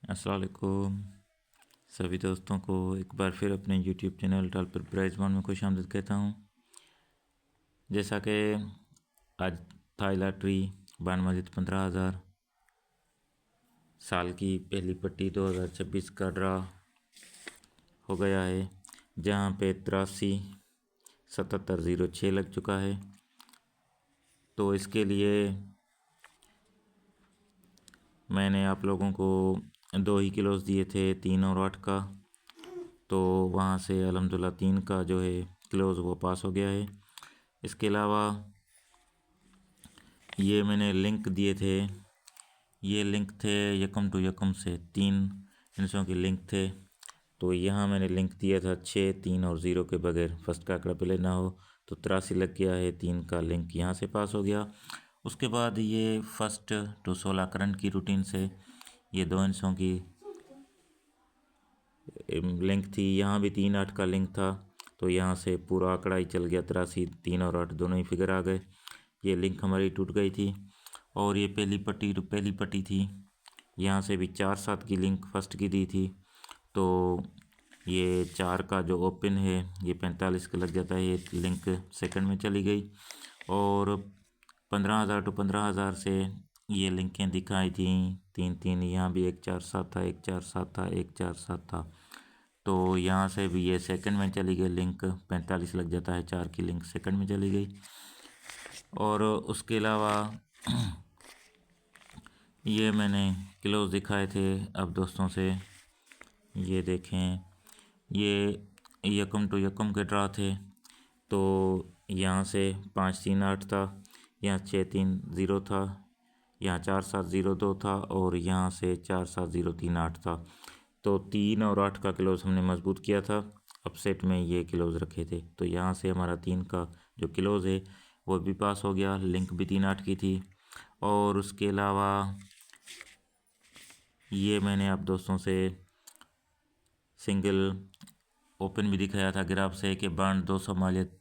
अस्सलाम वालेकुम सभी दोस्तों को एक बार फिर अपने YouTube चैनल टाल पर प्राइज वन में खुश आमदीद कहता हूँ। जैसा कि आज थाई लॉटरी बान मजीद 15,000 साल की पहली पट्टी 2026 का ड्रा हो गया है, जहाँ पे 83,7706 लग चुका है। तो इसके लिए मैंने आप लोगों को 2 ही किलोस दिए थे, 3 और 8 का। तो वहाँ से अल्हम्दुलिल्लाह 3 का जो है क्लोज़ वो पास हो गया है। इसके अलावा ये मैंने लिंक दिए थे, ये लिंक थे यकम टू यकम से 3 हिस्सों के लिंक थे। तो यहाँ मैंने लिंक दिया था 6, 3 और 0 के बगैर, फर्स्ट का आंकड़ा पहले ना हो। तो 83 लग गया है, 3 का लिंक यहाँ से पास हो गया। उसके बाद ये फर्स्ट टू 16 करंट की रूटीन से ये 2 हिस्सों की लिंक थी। यहाँ भी 3, 8 का लिंक था, तो यहाँ से पूरा आंकड़ा ही चल गया 83, 3 और 8 दोनों ही फिगर आ गए। ये लिंक हमारी टूट गई थी। और ये पहली पट्टी थी, यहाँ से भी 4, 7 की लिंक फर्स्ट की दी थी। तो ये 4 का जो ओपन है ये 45 का लग जाता है, ये लिंक सेकंड में चली गई। और 15,000 टू 15,000 से ये लिंकें दिखाई थी 3, 3। यहाँ भी 1, 4, 7 था, 1, 4, 7 था, 1, 4, 7 था। तो यहाँ से भी ये सेकंड में चली गई, लिंक 45 लग जाता है, 4 की लिंक सेकंड में चली गई। और उसके अलावा ये मैंने क्लोज दिखाए थे अब दोस्तों से, ये देखें, ये यकम टू यकम के ड्रा थे। तो यहाँ से 5, 3, 8 था, यहाँ 6, 3, 0 था, यहाँ 4, 7, 0, 2 था, और यहाँ से 4, 7, 0, 3, 8 था। तो 3 और 8 का क्लोज हमने मजबूत किया था, अपसेट में ये क्लोज रखे थे। तो यहाँ से हमारा 3 का जो क्लोज है वो भी पास हो गया, लिंक भी 3, 8 की थी। और उसके अलावा ये मैंने आप दोस्तों से सिंगल ओपन भी दिखाया था ग्राफ से कि बांड 200 मालियत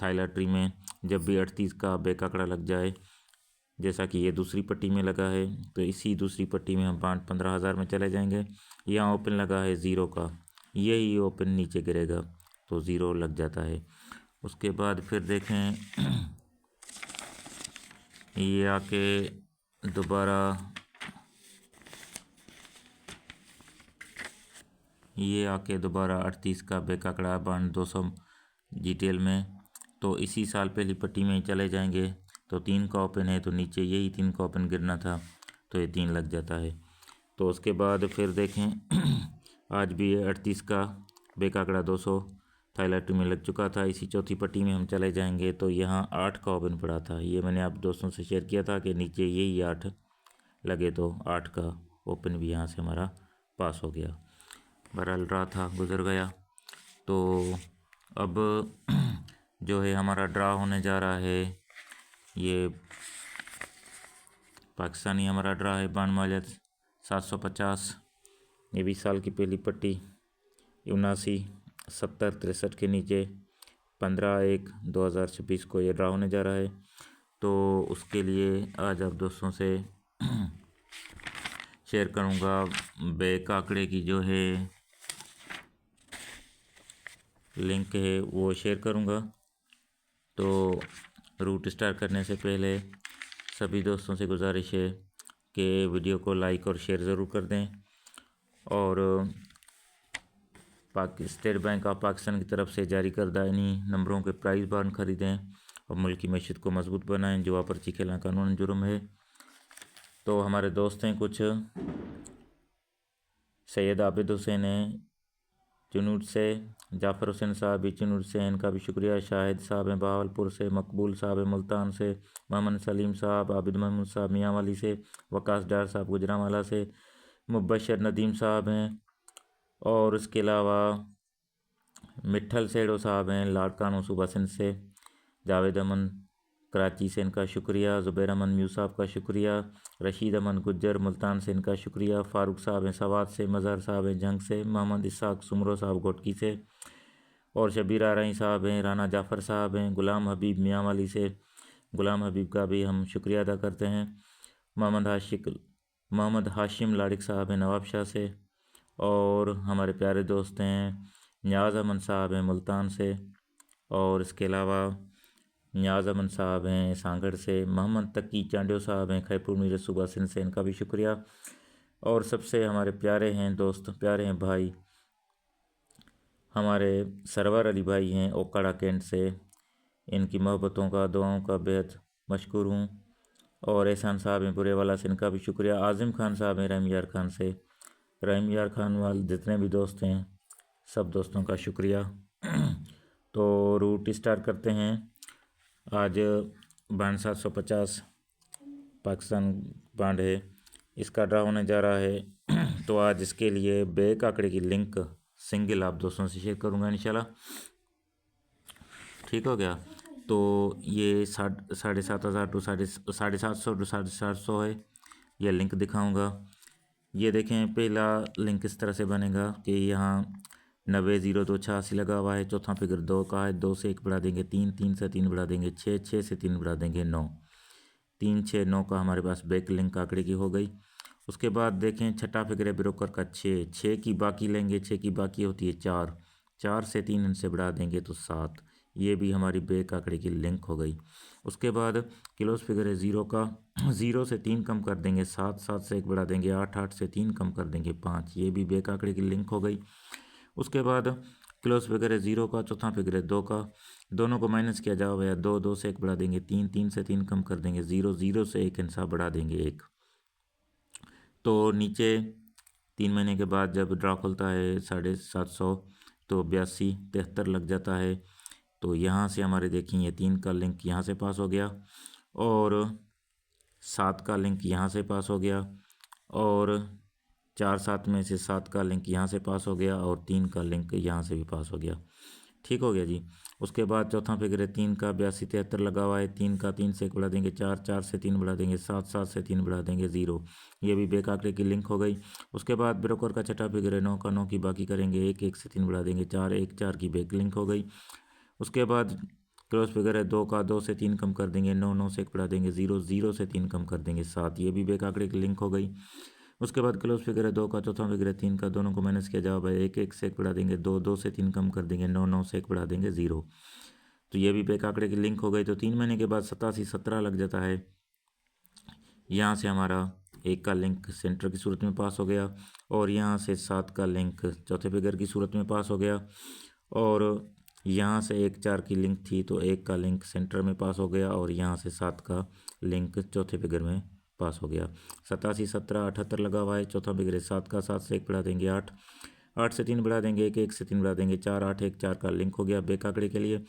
थाई लॉटरी में जब भी 38 का बैक आंकड़ा लग जाए, जैसा कि ये दूसरी पट्टी में लगा है, तो इसी दूसरी पट्टी में हम बांड 15,000 में चले जाएंगे। यहाँ ओपन लगा है 0 का, यही ओपन नीचे गिरेगा तो 0 लग जाता है। उसके बाद फिर देखें ये आके दोबारा ये आके दोबारा 38 का बैक आंकड़ा बांड 200 डिटेल में, तो इसी साल पहली पट्टी में ही चले जाएंगे। तो 3 का ओपन है, तो नीचे यही 3 का ओपन गिरना था, तो ये 3 लग जाता है। तो उसके बाद फिर देखें आज भी 38 का बैक आंकड़ा 200 थाई लॉटरी में लग चुका था, इसी चौथी पट्टी में हम चले जाएंगे। तो यहाँ 8 का ओपन पड़ा था, ये मैंने आप दोस्तों से शेयर किया था कि नीचे यही 8 लगे, तो 8 का ओपन भी यहाँ से हमारा पास हो गया। बहरहाल ड्रा था, गुजर गया। तो अब जो है हमारा ड्रा होने जा रहा है, ये पाकिस्तानी हमारा ड्रा है बान मालियत 750, ये 20 साल की पहली पट्टी 79, 70, 63 के नीचे 15/1/2026 को ये ड्रा होने जा रहा है। तो उसके लिए आज आप दोस्तों से शेयर करूँगा बैक आंकड़े की जो है लिंक है वो शेयर करूँगा। तो रूट स्टार्ट करने से पहले सभी दोस्तों से गुजारिश है कि वीडियो को लाइक और शेयर ज़रूर कर दें, और स्टेट बैंक ऑफ पाकिस्तान की तरफ से जारी करदा इन्हीं नंबरों के प्राइस बॉन्ड ख़रीदें और मुल्क की मैशत को मजबूत बनाएं। जुआ पर्ची खेलना कानून जुर्म है। तो हमारे दोस्त हैं कुछ, सैयद आबिद हुसैन हैं चुनूट से, जाफ़र हुसैन साहब भी चुनूट से हैं, इनका भी शुक्रिया। शाहिद साहब हैं बहावलपुर से, मकबूल साहब हैं मुल्तान से, मोहम्मद सलीम साहब, आबिद महमूद साहब मियाँ वाली से, वकास डार साहब गुजरांवाला से, मुबशर नदीम साहब हैं, और इसके अलावा मिठल सेड़ो साहब हैं लाड़कानू सूबा सिंध से, जावेद अमन कराची से, इनका शुक्रिया। ज़ुबैर अमन म्यू साहब का शुक्रिया। रशीद अमन गुज्जर मुल्तान से, इनका शुक्रिया। फ़ारूक साहब हैं सवात से, मज़हर साहब हैं जंग से, मोहम्मद इसाक सुमरो साहब घोटकी से, और शबीर आरई साहब हैं, राना जाफ़र साहब हैं, गुलाम हबीब मियाँ वाली से, गुलाम हबीब का भी हम शुक्रिया अदा करते हैं। मोहम्मद आशिक मोहम्मद हाशिम लाड़िक साहब हैं नवाबशाह से, और हमारे प्यारे दोस्त हैं नियाज़ अमन साहब हैं मुल्तान से, और इसके अलावा नियाज़ अमन साहब हैं सांगड़ से, मोहम्मद तकी चांडियो साहब हैं खैपुर मीर सूबा सिंध से, इनका भी शुक्रिया। और सबसे हमारे प्यारे हैं दोस्त, प्यारे हैं भाई, हमारे सरवर अली भाई हैं ओकाड़ा कैंट से, इनकी मोहब्बतों का दुआओं का बेहद मशकूर हूँ। और एहसान साहब हैं बुरेवाला से, इनका भी शुक्रिया। आज़िम खान साहब हैं रहीम यार खान से, रहीम यार खान वाले जितने भी दोस्त हैं सब दोस्तों का शुक्रिया। तो रूट स्टार्ट करते हैं। आज बांड 750 पाकिस्तान बांड है, इसका ड्रा होने जा रहा है। तो आज इसके लिए बैक आंकड़े की लिंक सिंगल आप दोस्तों से शेयर करूंगा इंशाल्लाह, ठीक हो गया। तो ये 7,500 टू 750 टू 750 है, यह लिंक दिखाऊंगा। ये देखें पहला लिंक इस तरह से बनेगा कि यहाँ 90,0286 लगा हुआ है, चौथा फिगर 2 का है, 2 से 1 बढ़ा देंगे 3, 3 से 3 बढ़ा देंगे 6, 6 से 3 बढ़ा देंगे 9, 3 6 9 का हमारे पास बैक लिंक आंकड़े की हो गई। उसके बाद देखें छठा फिगर है ब्रोकर का 6, 6 की बाकी लेंगे, 6 की बाकी होती है 4, 4 से 3 इनसे बढ़ा देंगे तो 7, ये भी हमारी बैक आंकड़े की लिंक हो गई। उसके बाद क्लोज फिगर है 0 का, 0 से 3 कम कर देंगे 7, 7 से 1 बढ़ा देंगे 8, 8 से 3 कम कर देंगे 5, ये भी बैक आंकड़े की लिंक हो गई। उसके बाद क्लोज फिगर है 0 का, चौथा फिगर है 2 का, दोनों को माइनस किया जाओ भैया, 2, 2 से 1 बढ़ा देंगे 3, 3 से 3 कम कर देंगे 0, 0 से 1 इंसा बढ़ा देंगे 1। तो नीचे 3 महीने के बाद जब ड्रा खुलता है 750 तो 82 73 लग जाता है। तो यहाँ से हमारे देखें ये 3 का लिंक यहाँ से पास हो गया, और 7 का लिंक यहाँ से पास हो गया, और 4 7 में से 7 का लिंक यहाँ से पास हो गया, और 3 का लिंक यहाँ से भी पास हो गया, ठीक हो गया जी। उसके बाद चौथा फिगर है 3 का, 82 73 लगा हुआ है, 3 का 3 से 1 बढ़ा देंगे 4, 4 से 3 बढ़ा देंगे 7, 7 से 3 बढ़ा देंगे 0, ये भी बैक आंकड़े की लिंक हो गई। उसके बाद ब्रोकर का छठा फिगर है 9 का, 9 की बाकी करेंगे 1, 1 से 3 बढ़ा देंगे 4, 1 4 की बैक लिंक हो गई। उसके बाद क्रॉस फिगर है 2 का, 2 से 3 कम कर देंगे 9, 9 से 1 बढ़ा देंगे 0, 0 से 3 कम कर देंगे 7, ये भी बैक आंकड़े की लिंक हो गई। उसके बाद क्लोज फिगर है 2 का, चौथा फिगर है 3 का, दोनों को माइनस किया जाओ भाई, 1, 1 से 1 बढ़ा देंगे 2, 2 से 3 कम कर देंगे 9, 9 से 1 बढ़ा देंगे 0, तो ये भी बैक आंकड़े की लिंक हो गई। तो 3 महीने के बाद 87 17 लग जाता है, यहाँ से हमारा 1 का लिंक सेंटर की सूरत में पास हो गया, और यहाँ से 7 का लिंक चौथे फिगर की सूरत में पास हो गया, और यहाँ से 1 4 की लिंक थी तो 1 का लिंक सेंटर में पास हो गया, और यहाँ से 7 का लिंक चौथे फिगर में पास हो गया। 87 17 78 लगा हुआ है, चौथा फिगर है 7 का, 7 से 1 बढ़ा देंगे 8, 8 से 3 बढ़ा देंगे 1, 1 से 3 बढ़ा देंगे 4, 8 1 4 का लिंक हो गया बैक आंकड़े के लिए।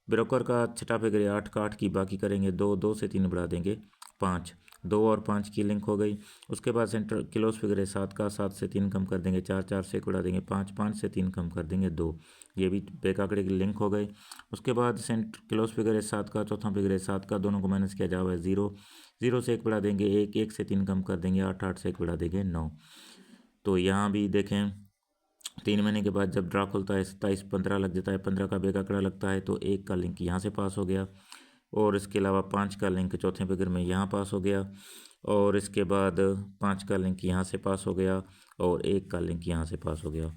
ब्रोकर का छठा फिगर है 8 का, 8 की बाकी करेंगे 2, 2 से 3 बढ़ा देंगे 5, 2 और 5 की लिंक हो गई। उसके बाद सेंटर क्लोज फिगर है 7 का, 7 से 3 कम कर देंगे 4, 4 से 1 बढ़ा देंगे 5, 5 से 3 कम कर देंगे 2, ये भी बैक आंकड़े की लिंक हो गई। उसके बाद सेंटर क्लोज फिगर है 7 का, चौथा फिगर है 7 का, दोनों को माइनस किया जाओ है 0, 0 से 1 बढ़ा देंगे 1, 1 से 3 कम कर देंगे 8, 8 से 1 बढ़ा देंगे 9। तो यहाँ भी देखें 3 महीने के बाद जब ड्रा खुलता है 27 15 लग जाता है, 15 का बैक आंकड़ा लगता है तो 1 का लिंक यहाँ से पास हो गया, और इसके अलावा 5 का लिंक चौथे फिगर में यहाँ पास हो गया, और इसके बाद 5 का लिंक यहाँ से पास हो गया, और 1 का लिंक यहाँ से पास हो गया।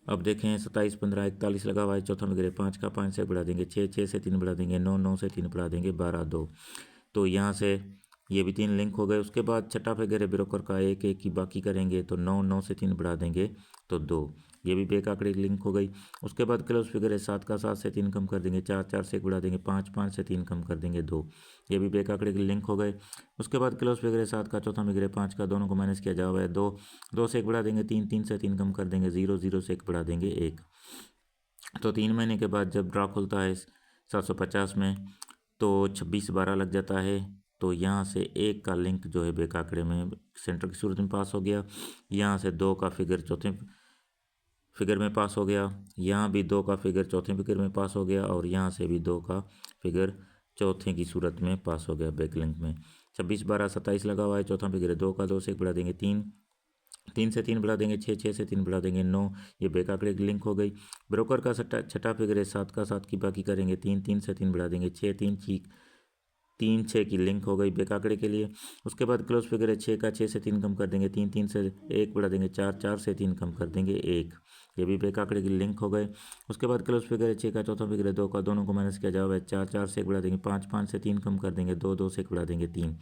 अब देखें 27 15 41 लगा हुआ है, चौथा फिगर है 5 का, 5 से बढ़ा देंगे 6, 6 से 3 बढ़ा देंगे 9, 9 से 3 बढ़ा देंगे 12 2, तो यहाँ से ये भी 3 लिंक हो गए। उसके बाद छठा फिगर है ब्रोकर का 1, 1 की बाकी करेंगे तो 9, 9 से 3 बढ़ा देंगे तो 2, ये भी बैक आंकड़े की लिंक हो गई। उसके बाद क्लोज फिगर है 7 का, 7 से 3 कम कर देंगे 4, 4 से 1 बढ़ा देंगे 5, 5 से 3 कम कर देंगे 2, ये भी बैक आंकड़े की लिंक हो गए। उसके बाद क्लोज फिगर है 7 का, चौथा फिगर है 5 का, दोनों को माइनस किया जाओ है 2, 2 से 1 बढ़ा देंगे 3, 3 से 3 कम कर देंगे 0, 0 से 1 बढ़ा देंगे 1। तो 3 महीने के बाद जब ड्रा खुलता है 750 में तो 26 12 लग जाता है, तो यहाँ से 1 का लिंक जो है बैक आंकड़े में सेंटर की सूरत में पास हो गया, यहाँ से 2 का फिगर चौथे फिगर में पास हो गया, यहाँ भी 2 का फिगर चौथे फिगर में पास हो गया, और यहाँ से भी 2 का फिगर चौथे की सूरत में पास हो गया बैक लिंक में। 26 12 27 लगा हुआ है, चौथा फिगर है 2 का, 2 से 1 बढ़ा देंगे 3, 3 से 3 बढ़ा देंगे 6, 6 से 3 बढ़ा देंगे 9, ये बैक आंकड़े की लिंक हो गई। ब्रोकर का छठा फिगर है 7 का, 7 की बाकी करेंगे 3, 3 से 3 बढ़ा देंगे 6, 3 3 6 की लिंक हो गई बैक आंकड़े के लिए। उसके बाद क्लोज फिगर है 6 का 6 से 3 कम कर देंगे 3, 3 से 1 बढ़ा देंगे 4, 4 से 3 कम कर देंगे 1, ये भी बैक आंकड़े की लिंक हो गए। उसके बाद क्लोज फिगर है 6 का चौथा फिगर है 2 का, दोनों को माइनस किया जाओ है 4, 4 से 1 बढ़ा देंगे 5, 5 से 3 कम कर देंगे 2, 2 से 1 बढ़ा देंगे 3,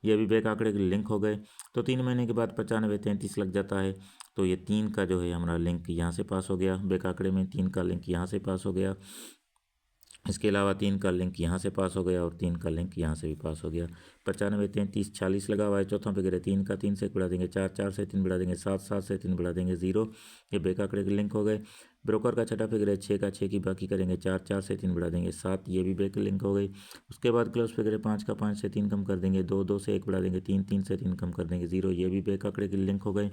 ये भी बैक आंकड़े की लिंक हो गए। तो 3 महीने के बाद 95 33 लग जाता है। तो ये 3 का जो है हमारा लिंक यहाँ से पास हो गया, बैक आंकड़े में 3 का लिंक यहाँ से पास हो गया। इसके अलावा 3 का लिंक यहाँ से पास हो गया और 3 का लिंक यहाँ से भी पास हो गया। 95 33 40 लगा हुआ है। चौथा फिगर है 3 का, 3 से 1 बढ़ा देंगे 4, 4 से 3 बढ़ा देंगे 7, 7 से 3 बढ़ा देंगे 0, ये बैक आंकड़े के लिंक हो गए। ब्रोकर का छठा फिगर है 6 का, 6 की बाकी करेंगे 4, 4 से 3 बढ़ा देंगे 7, ये भी बैक लिंक हो गई। उसके बाद क्लोज फिगर है 5 का, 5 से 3 कम कर देंगे 2, 2 से 1 बढ़ा देंगे 3, 3 से 3 कम कर देंगे 0, ये भी बैक आंकड़े की लिंक हो गए।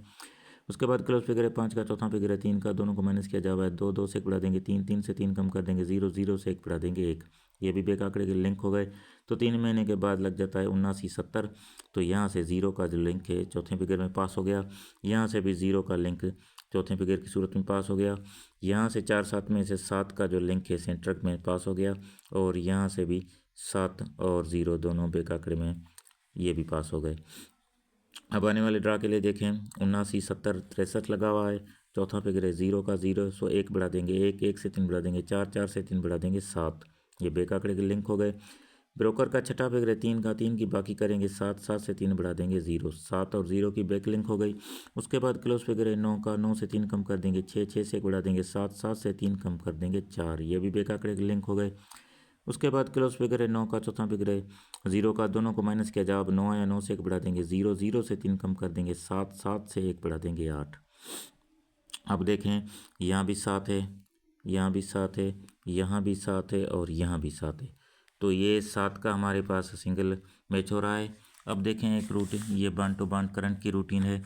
उसके बाद क्लोज फिगर है 5 का, चौथा फिगर है 3 का, दोनों को माइनस किया जावा है 2, 2 से 1 बढ़ा देंगे 3, 3 से 3 कम कर देंगे 0, 0 से 1 बढ़ा देंगे 1, ये भी बैक आंकड़े के लिंक हो गए। तो 3 महीने के बाद लग जाता है 79 70। तो यहाँ से 0 का जो लिंक है चौथे फिगर में पास हो गया। यहाँ से भी 0 का लिंक चौथे फिगर की सूरत में पास हो गया। यहाँ से 4 7 में से 7 का जो लिंक है सेंटर में पास हो गया। और यहाँ से भी 7 और 0 दोनों बैक आंकड़े में ये भी पास हो गए। अब आने वाले ड्रा के लिए देखें 79 70 63 लगा हुआ है। चौथा फिगर है 0 का, 0 सो 1 बढ़ा देंगे 1, 1 से 3 बढ़ा देंगे 4, 4 से 3 बढ़ा देंगे 7, ये बैक आंकड़े के लिंक हो गए। ब्रोकर का छठा फिगर है 3 का, 3 की बाकी करेंगे 7, 7 से 3 बढ़ा देंगे 0, 7 और 0 की बैक लिंक हो गई। उसके बाद क्लोज फिगर है 9 का, 9 से 3 कम कर देंगे 6, 6 से 1 बढ़ा देंगे 7, 7 से 3 कम कर देंगे 4, ये भी बैक आंकड़े के लिंक हो गए। उसके बाद क्लोज फिगर है 9 का, चौथा फिगर है 0 का, दोनों को माइनस किया जाए अब 9 या 9 से 1 बढ़ा देंगे 0, 0 से 3 कम कर देंगे 7, 7 से 1 बढ़ा देंगे 8। अब देखें यहाँ भी 7 है, यहाँ भी 7 है, यहाँ भी 7 है और यहाँ भी 7 है। तो ये 7 का हमारे पास सिंगल मैच हो रहा है। अब देखें एक रूटीन, ये बाउंड टू बाउंड करंट की रूटीन है,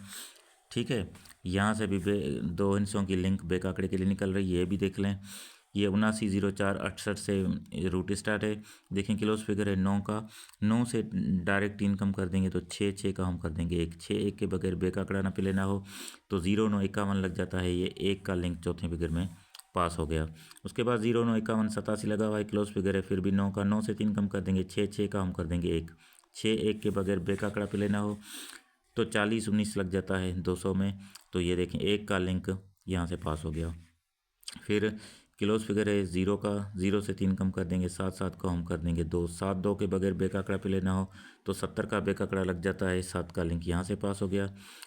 ठीक है। यहाँ से भी 2 हिस्सों की लिंक बैक आंकड़े के लिए निकल रही है, ये भी देख लें। ये 79 04 68 से रूट स्टार्ट है। देखें क्लोज फिगर है 9 का, 9 से डायरेक्ट 3 कम कर देंगे तो 6, 6 का हम कर देंगे 1, 6 1 के बगैर बैक आंकड़ा ना पे लेना हो तो 0 9 51 लग जाता है। ये 1 का लिंक चौथे फिगर में पास हो गया। उसके बाद 0 9 51 87 लगा हुआ है, क्लोज फिगर है फिर भी 9 का, 9 से 3 कम कर देंगे 6, 6 का हम कर देंगे 1, 6 1 के बगैर बैक आंकड़ा पे लेना हो तो 40 19 लग जाता है 200 में। तो ये देखें 1 का लिंक यहाँ से पास हो गया। फिर क्लोज फिगर है 0 का, 0 से 3 कम कर देंगे 7, 7 को हम कर देंगे 2, 7 2 के बगैर बैक आंकड़ा पे लेना हो तो 70 का बैक आंकड़ा लग जाता है, 7 का लिंक यहाँ से पास हो गया।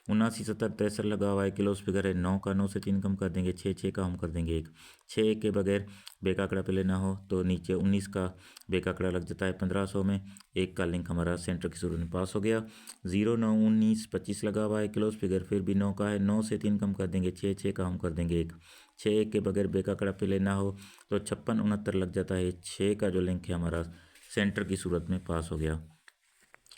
79 70 63 लगा हुआ है, क्लोज फिगर है 9 का, 9 से 3 कम कर देंगे 6, 6 का हम कर देंगे 1, 6 1 के बगैर बैक आंकड़ा पे लेना हो तो नीचे 19 का बैक आंकड़ा लग जाता है 1500 में। 1 का लिंक हमारा सेंटर की सूरत में पास हो गया। 0 9 19 25 लगा हुआ है, क्लोज फिगर फिर भी 9 का है, 9 से 3 कम कर देंगे 6, 6 का हम कर देंगे 1, 6 1 के बगैर बैक आंकड़ा पे लेना हो तो 56 69 लग जाता है। 6 का जो लिंक है हमारा सेंटर की सूरत में पास हो गया।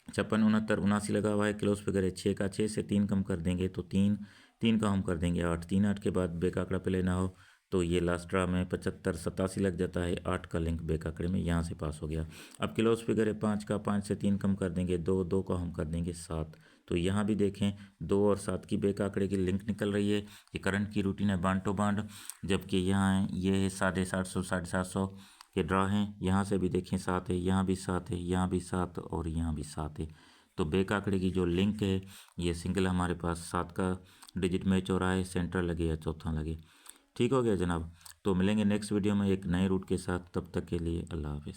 56 69 79 लगा हुआ है, क्लोज फिगर है 6 का, 6 से 3 कम कर देंगे तो 3, 3 का हम कर देंगे 8, 3 8 के बाद बैक आंकड़ा पे लेना हो तो ये लास्ट ड्रा में 75 87 लग जाता है। 8 का लिंक बैक आंकड़े में यहाँ से पास हो गया। अब क्लोज फिगर है 5 का, 5 से 3 कम कर देंगे 2, 2 का हम कर देंगे 7। तो यहाँ भी देखें 2 और 7 की बैक आंकड़े की लिंक निकल रही है। ये करंट की रूटीन है बाउंड टू बाउंड, जबकि यहाँ ये है 750 750 के ड्रा हैं। यहाँ से भी देखें 7 है, यहाँ भी 7 है, यहाँ भी 7 और यहाँ भी 7 है। तो बैक आंकड़े की जो लिंक है ये सिंगल हमारे पास 7 का डिजिट मैच हो रहा है, सेंटर लगे या चौथा लगे। ठीक हो गया जनाब। तो मिलेंगे नेक्स्ट वीडियो में एक नए रूट के साथ, तब तक के लिए अल्लाह हाफिज़।